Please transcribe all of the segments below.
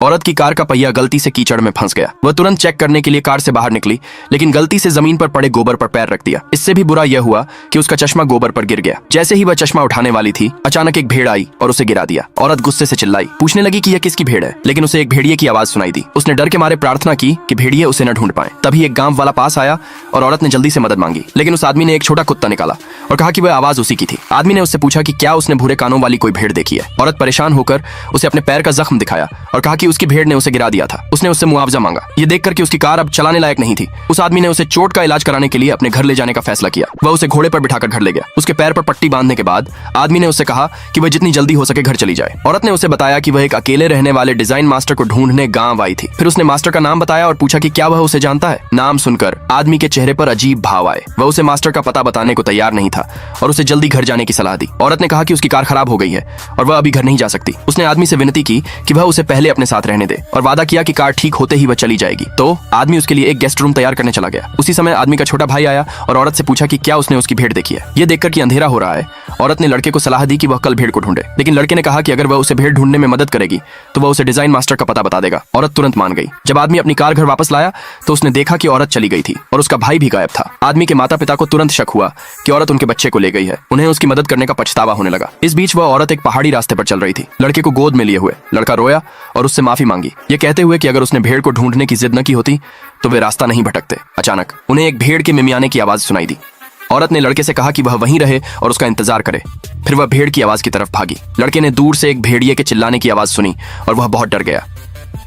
औरत की कार का पहिया गलती से कीचड़ में फंस गया। वह तुरंत चेक करने के लिए कार से बाहर निकली, लेकिन गलती से जमीन पर पड़े गोबर पर पैर रख दिया। इससे भी बुरा यह हुआ कि उसका चश्मा गोबर पर गिर गया। जैसे ही वह चश्मा उठाने वाली थी, अचानक एक भेड़ आई और उसे गिरा दिया। औरत गुस्से से चिल्लाई, पूछने लगी कि यह किसकी भेड़ है, लेकिन उसे एक भेड़िए की आवाज सुनाई दी। उसने डर के मारे प्रार्थना की कि भेड़िए उसे न ढूंढ पाए। तभी एक गांव वाला पास आया और औरत ने जल्दी से मदद मांगी, लेकिन उस आदमी ने एक छोटा कुत्ता निकाला और कहा कि वह आवाज उसी की थी। आदमी ने उससे पूछा कि क्या उसने भूरे कानों वाली कोई भेड़ देखी है। औरत परेशान होकर उसे अपने पैर का जख्म दिखाया और कहा कि उसकी भेड़ ने उसे गिरा दिया था। उसने उससे मुआवजा मांगा। ये देखकर कि उसकी कार अब चलाने लायक नहीं थी, उस आदमी ने उसे चोट का इलाज कराने के लिए अपने घर ले जाने का फैसला किया। वह उसे घोड़े पर बिठाकर घर ले गया। उसके पैर पर पट्टी बांधने के बाद आदमी ने उससे कहा कि वह जितनी जल्दी हो सके घर चली जाए। औरत ने उसे बताया कि वह एक अकेले रहने वाले डिजाइन मास्टर को ढूंढने गांव आई थी। फिर उसने मास्टर का नाम बताया और पूछा कि क्या वह उसे जानता है। नाम सुनकर आदमी के चेहरे पर अजीब भाव आए। वह उसे मास्टर का पता बताने को तैयार नहीं था और उसे जल्दी घर जाने की सलाह दी। औरत ने कहा कि उसकी कार खराब हो गई है और वह अभी घर नहीं जा सकती। उसने आदमी से विनती की कि वह उसे पहले अपने साथ रहने दे और वादा किया कि कार ठीक होते ही वह चली जाएगी। तो आदमी उसके लिए एक गेस्ट रूम तैयार करने चला गया। उसी समय आदमी का छोटा भाई आया और औरत से पूछा कि क्या उसने उसकी भेड़ देखी है। यह देखकर कि अंधेरा हो रहा है, औरत ने लड़के को सलाह दी कि वह कल भेड़ को ढूंढे, लेकिन लड़के ने कहा कि अगर वह उसे भेड़ ढूंढने में मदद करेगी तो वह उसे डिजाइन मास्टर का पता बता देगा। औरत तुरंत मान गई। जब आदमी अपनी कार घर वापस लाया तो उसने देखा कि औरत चली गई थी और उसका भाई भी गायब था। आदमी के माता पिता को तुरंत शक हुआ कि औरत उनके बच्चे को ले गई है। उन्हें उसकी मदद करने का पछतावा होने लगा। इस बीच वह औरत एक पहाड़ी रास्ते पर चल रही थी। लड़के को गोद में लिए हुए लड़का रोया और उससे माफी मांगी, ये कहते हुए कि अगर उसने भेड़ को ढूंढने की जिद न की होती तो वे रास्ता नहीं भटकते। अचानक उन्हें एक भेड़ के मिमियाने की आवाज सुनाई दी। औरत ने लड़के से कहा कि वह वहीं रहे और उसका इंतजार करे। फिर वह भेड़ की आवाज की तरफ भागी। लड़के ने दूर से एक भेड़िए के चिल्लाने की आवाज सुनी और वह बहुत डर गया।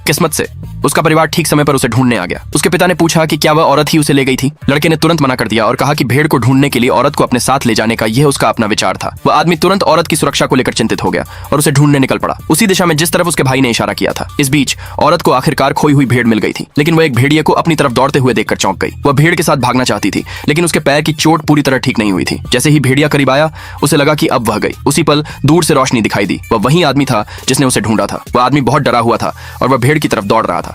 किस्मत से उसका परिवार ठीक समय पर उसे ढूंढने आ गया। उसके पिता ने पूछा कि क्या वह औरत ही उसे ले गई थी। लड़के ने तुरंत मना कर दिया और कहा कि भेड़ को ढूंढने के लिए औरत को अपने साथ ले जाने का यह उसका अपना विचार था। वह आदमी तुरंत औरत की सुरक्षा को लेकर चिंतित हो गया और उसे ढूंढने निकल पड़ा, उसी दिशा में जिस तरफ उसके भाई ने इशारा किया था। इस बीच औरत को आखिरकार खोई हुई भेड़ मिल गई थी, लेकिन वह एक भेड़िए को अपनी तरफ दौड़ते हुए देखकर चौंक गई। वह भेड़ के साथ भागना चाहती थी, लेकिन उसके पैर की चोट पूरी तरह ठीक नहीं हुई थी। जैसे ही भेड़िया करीब आया, उसे लगा कि अब वह गई। उसी पल दूर से रोशनी दिखाई दी। वह वही आदमी था जिसने उसे ढूंढा था। वह आदमी बहुत डरा हुआ था और वह भेड़ की तरफ दौड़ रहा था।